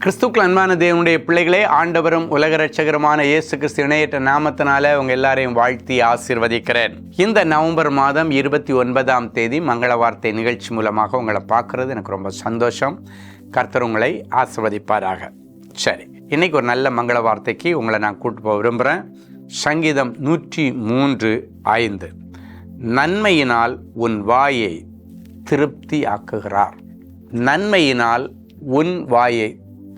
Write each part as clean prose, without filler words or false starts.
கிறிஸ்துக்கள் அன்பான தேவனுடைய பிள்ளைகளே, ஆண்டவரும் உலக இரட்சகருமான இயேசு கிறிஸ்து இணையற்ற நாமத்தினால உங்க எல்லாரையும் வாழ்த்தி ஆசீர்வதிக்கிறேன். இந்த நவம்பர் மாதம் 29ஆம் தேதி மங்கள வார்த்தை நிகழ்ச்சி மூலமாக உங்களை பார்க்கறது எனக்கு ரொம்ப சந்தோஷம். கர்த்தர் உங்களை ஆசீர்வதிப்பாராக. சரி, இன்னைக்கு ஒரு நல்ல மங்கள வார்த்தைக்கு உங்களை நான் கூட்டு போக விரும்புகிறேன். சங்கீதம் 103:5. நன்மையினால் உன் வாயை திருப்தி ஆக்குகிறார். நன்மையினால் உன் வாயை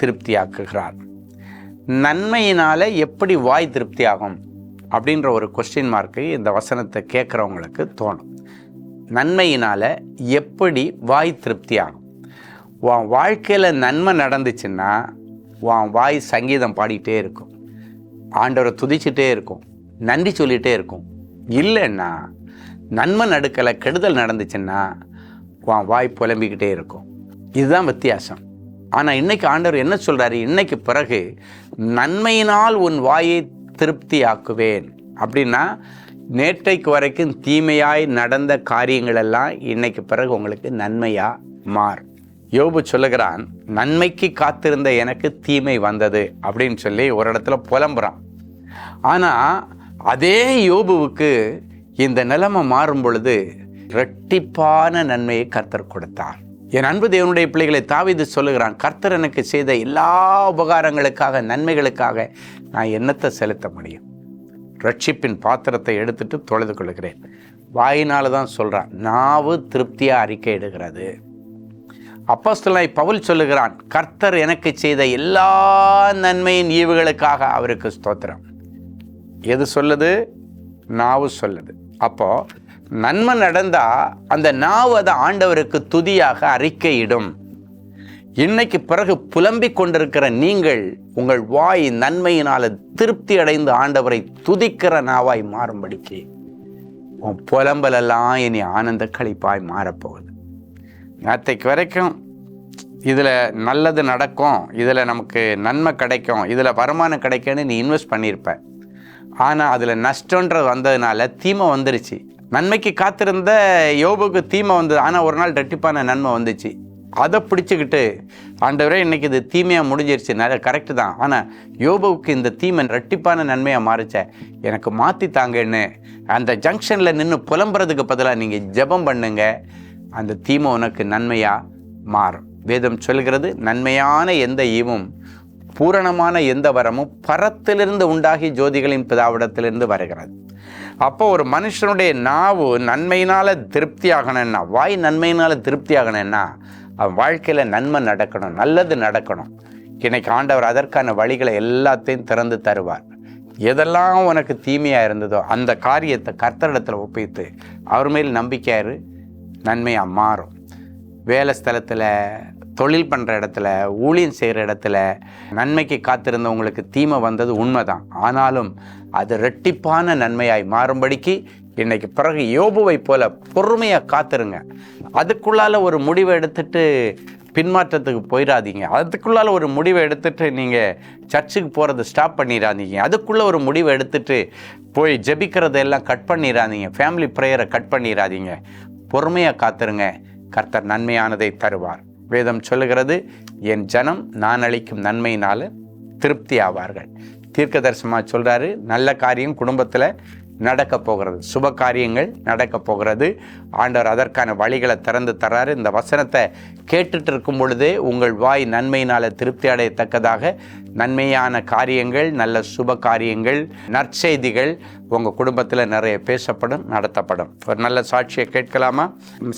திருப்தியாக்குகிறார். நன்மையினால எப்படி வாய் திருப்தி ஆகும் அப்படின்ற ஒரு கொஸ்டின் மார்க்கு இந்த வசனத்தை கேட்குறவங்களுக்கு தோணும். நன்மையினால எப்படி வாய் திருப்தி ஆகும்? உன் வாழ்க்கையில் நன்மை நடந்துச்சுன்னா உன் வாய் சங்கீதம் பாடிக்கிட்டே இருக்கும், ஆண்டவரை துதிச்சுட்டே இருக்கும், நன்றி சொல்லிகிட்டே இருக்கும். இல்லைன்னா நன்மை நடுக்கலை, கெடுதல் நடந்துச்சுன்னா உன் வாய் புலம்பிக்கிட்டே இருக்கும். இதுதான் வித்தியாசம். ஆனால் இன்னைக்கு ஆண்டவர் என்ன சொல்கிறாரு? இன்னைக்கு பிறகு நன்மையினால் உன் வாயை திருப்தி ஆக்குவேன் அப்படின்னா, நேற்றைக்கு வரைக்கும் தீமையாய் நடந்த காரியங்களெல்லாம் இன்னைக்கு பிறகு உங்களுக்கு நன்மையாக மாறும். யோபு சொல்லுகிறான், நன்மைக்கு காத்திருந்த எனக்கு தீமை வந்தது அப்படின்னு சொல்லி ஒரு இடத்துல புலம்புறான். ஆனால் அதே யோபுவுக்கு இந்த நிலைமை மாறும் பொழுது இரட்டிப்பான நன்மையை கர்த்தர் கொடுத்தார். என் அன்பு தேவனுடைய பிள்ளைகளை, தாவீது சொல்லுகிறான், கர்த்தர் எனக்கு செய்த எல்லா உபகாரங்களுக்காக, நன்மைகளுக்காக நான் என்னத்தை செலுத்த முடியும்? ரட்சிப்பின் பாத்திரத்தை எடுத்துட்டு தொழுது கொள்கிறேன். வாயினால தான் சொல்கிறான், நாவு திருப்தியாக அறிக்கை இடுகிறது. அப்போஸ்தலனாகிய பவுல் சொல்லுகிறான், கர்த்தர் எனக்கு செய்த எல்லா நன்மையின் ஈவுகளுக்காக அவருக்கு ஸ்தோத்திரம். எது சொல்லுது? நாவு சொல்லுது. அப்போது நன்மை நடந்தால் அந்த நாவு அதை ஆண்டவருக்கு துதியாக அறிக்கையிடும். இன்னைக்கு பிறகு புலம்பிக் கொண்டிருக்கிற நீங்கள் உங்கள் வாய் நன்மையினால் திருப்தி அடைந்து ஆண்டவரை துதிக்கிற நாவாய் மாறும்படிக்கு உன் புலம்பலெல்லாம் இனி ஆனந்த களிப்பாய் மாறப்போகுது. நேற்றைக்கு வரைக்கும் இதில் நல்லது நடக்கும், இதில் நமக்கு நன்மை கிடைக்கும், இதில் வருமானம் கிடைக்கும்னு நீ இன்வெஸ்ட் பண்ணியிருப்ப. ஆனால் அதில் நஷ்டன்றது வந்ததுனால தீமை வந்துருச்சு. நன்மைக்கு காத்திருந்த யோபுக்கு தீமை வந்தது, ஆனால் ஒரு நாள் ரெட்டிப்பான நன்மை வந்துச்சு. அதை பிடிச்சிக்கிட்டு, ஆண்டவரே இன்னைக்கு இது தீமையாக முடிஞ்சிருச்சு, நிறைய கரெக்டு தான், ஆனால் யோபுவுக்கு இந்த தீமை ரெட்டிப்பான நன்மையாக மாறிச்ச, எனக்கு மாற்றி தாங்கன்னு அந்த ஜங்ஷனில் நின்று புலம்புறதுக்கு பதிலாக நீங்கள் ஜெபம் பண்ணுங்க. அந்த தீமை உனக்கு நன்மையாக மாறும். வேதம் சொல்கிறது, நன்மையான எந்த ஈவும் பூரணமான எந்த வரமும் பரத்திலிருந்து உண்டாகி ஜோதிகளின் பிதாவிடத்திலிருந்து வருகிறது. அப்போ ஒரு மனுஷனுடைய நாவு நன்மையினால் திருப்தி ஆகணும்னா, வாய் நன்மையினால் திருப்தி ஆகணும்னா அவன் வாழ்க்கையில் நன்மை நடக்கணும், நல்லது நடக்கணும். இன்னைக்கு ஆண்டவர் அதற்கான வழிகளை எல்லாத்தையும் திறந்து தருவார். எதெல்லாம் உனக்கு தீமையாக இருந்ததோ அந்த காரியத்தை கர்த்தரிடத்தில் ஒப்பித்து அவர் மேல் நம்பிக்கையாரு, நன்மையாக மாறும். வேலை ஸ்தலத்தில், தொழில் பண்ணுற இடத்துல, ஊழியம் செய்கிற இடத்துல நன்மைக்கு காத்திருந்தவங்களுக்கு தீமை வந்தது உண்மைதான். ஆனாலும் அது ரெட்டிப்பான நன்மையாய் மாறும்படிக்கு இன்னைக்கு பிறகு யோபுவை போல பொறுமையாக காத்திருங்க. அதுக்குள்ளால ஒரு முடிவை எடுத்துட்டு பின்மாற்றத்துக்கு போயிடாதீங்க. அதுக்குள்ளால ஒரு முடிவை எடுத்துட்டு நீங்கள் சர்ச்சுக்கு போகிறத ஸ்டாப் பண்ணிடாதீங்க. அதுக்குள்ளே ஒரு முடிவை எடுத்துட்டு போய் ஜெபிக்கிறதெல்லாம் கட் பண்ணிடாதீங்க. ஃபேமிலி ப்ரேயரை கட் பண்ணிடாதீங்க. பொறுமையாக காத்திருங்க, கர்த்தர் நன்மையானதை தருவார். வேதம் சொல்லுகிறது, என் ஜனம் நான் அளிக்கும் நன்மையினால் திருப்தி ஆவார்கள். தீர்க்க தரிசனமாக சொல்கிறாரு, நல்ல காரியம் குடும்பத்தில் நடக்க போகிறது, சுப காரியங்கள் நடக்க போகிறது. ஆண்டவர் அதற்கான வழிகளை திறந்து தர்றாரு. இந்த வசனத்தை கேட்டுட்டு இருக்கும் பொழுதே உங்கள் வாய் நன்மையினால் திருப்தி அடையத்தக்கதாக நன்மையான காரியங்கள், நல்ல சுப காரியங்கள், நற்செய்திகள் உங்கள் குடும்பத்தில் நிறைய பேசப்படும், நடத்தப்படும். ஒரு நல்ல சாட்சியை கேட்கலாமா?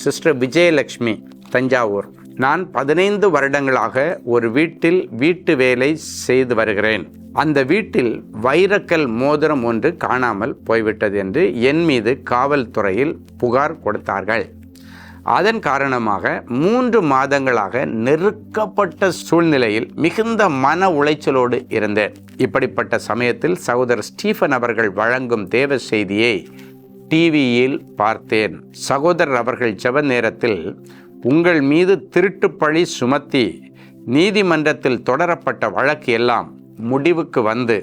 சிஸ்டர் விஜயலட்சுமி, தஞ்சாவூர். நான் 15 வருடங்களாக ஒரு வீட்டில் வீட்டு வேலை செய்து வருகிறேன். அந்த வீட்டில் வைரக்கல் மோதிரம் ஒன்று காணாமல் போய்விட்டது என்று என் மீது காவல்துறையில் புகார் கொடுத்தார்கள். அதன் காரணமாக 3 மாதங்களாக நெருக்கப்பட்ட சூழ்நிலையில் மிகுந்த மன உளைச்சலோடு இருந்தேன். இப்படிப்பட்ட சமயத்தில் சகோதரர் ஸ்டீஃபன் அவர்கள் வழங்கும் தேவ செய்தியை டிவியில் பார்த்தேன். சகோதரர் அவர்கள் ஜெப நேரத்தில் உங்கள் மீது திருட்டு பழி சுமத்தி நீதிமன்றத்தில் தொடரப்பட்ட வழக்கு எல்லாம் முடிவுக்கு வந்து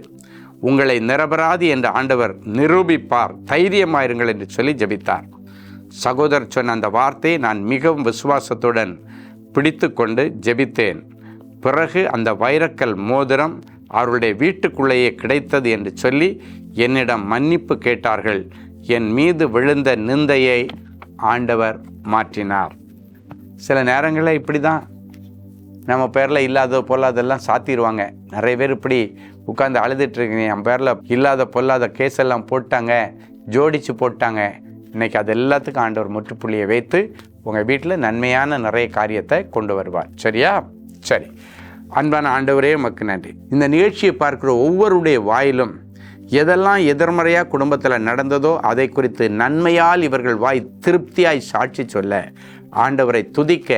உங்களை நிரபராதி என்ற ஆண்டவர் நிரூபிப்பார், தைரியமாயிருங்கள் என்று சொல்லி ஜெபித்தார். சகோதரர் சொன்ன அந்த வார்த்தையை நான் மிகவும் விசுவாசத்துடன் பிடித்து கொண்டு ஜெபித்தேன். பிறகு அந்த வைரக்கல் மோதிரம் அவர்களுடைய வீட்டுக்குள்ளேயே கிடைத்தது என்று சொல்லி என்னிடம் மன்னிப்பு கேட்டார்கள். என் மீது விழுந்த நிந்தையை ஆண்டவர் மாற்றினார். சில நேரங்களில் இப்படி தான் நம்ம பேரில் இல்லாத பொல்லாதெல்லாம் சாத்திடுவாங்க. நிறைய பேர் இப்படி உட்காந்து அழுதுட்டுருக்கீங்க, என் பேரில் இல்லாத பொல்லாத கேஸ் எல்லாம் போட்டாங்க, ஜோடித்து போட்டாங்க. இன்றைக்கி அது எல்லாத்துக்கும் ஆண்டவர் முற்றுப்புள்ளியை வைத்து உங்கள் வீட்டில் நன்மையான நிறைய காரியத்தை கொண்டு வருவார். சரியா? சரி. அன்பான ஆண்டவரே உமக்கு நன்றி. இந்த நிகழ்ச்சியை பார்க்குற ஒவ்வொருடைய வாயிலும் எதெல்லாம் எதிர்மறையாக குடும்பத்தில் நடந்ததோ அதை குறித்து நன்மையால் இவர்கள் வாய் திருப்தியாய் சாட்சி சொல்ல, ஆண்டவரை துதிக்க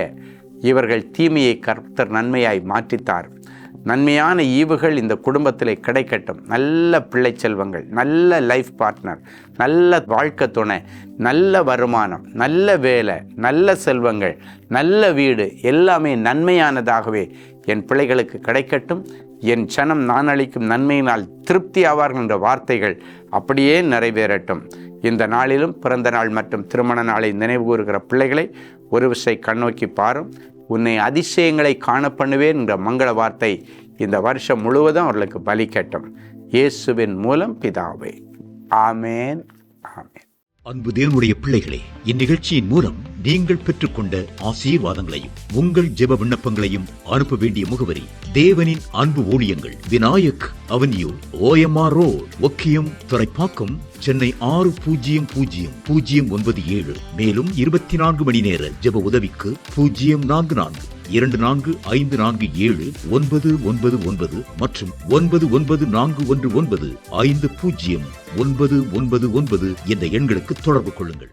இவர்கள் தீமையை கர்த்தர் நன்மையாய் மாற்றித்தார். நன்மையான ஈவுகள் இந்த குடும்பத்தில் கிடைக்கட்டும். நல்ல பிள்ளை செல்வங்கள், நல்ல லைஃப் பார்ட்னர், நல்ல வாழ்க்கை துணை, நல்ல வருமானம், நல்ல வேலை, நல்ல செல்வங்கள், நல்ல வீடு எல்லாமே நன்மையானதாகவே என் பிள்ளைகளுக்கு கிடைக்கட்டும். என் சனம் நான் அளிக்கும் நன்மையினால் திருப்தி ஆவார்கள் என்ற வார்த்தைகள் அப்படியே நிறைவேறட்டும். இந்த நாளிலும் பிறந்த நாள் மற்றும் திருமண நாளை நினைவு கூறுகிற பிள்ளைகளை ஒரு விசை கண்ணோக்கி பாரும். உன்னை அதிசயங்களை காண பண்ணுவேன் என்ற மங்கள வார்த்தை இந்த வருஷம் முழுவதும் அவர்களுக்கு பலிக்கட்டும். இயேசுவின் மூலம் பிதாவே, ஆமேன், ஆமேன். அன்பு தேவனுடைய பிள்ளைகளே, இந்நிகழ்ச்சியின் மூலம் நீங்கள் பெற்றுக்கொண்ட ஆசீர்வாதங்களையும் உங்கள் ஜெப விண்ணப்பங்களையும் அனுப்ப வேண்டிய முகவரி: தேவனின் அன்பு ஊழியங்கள், Vinayak avenue, OMR road, Okkiyam, Thoraipakkam, Chennai 600097. மேலும் 24 மணி நேர ஜெப உதவிக்கு 04424547999 மற்றும் 9941150999 என்ற எண்களுக்கு தொடர்பு கொள்ளுங்கள்.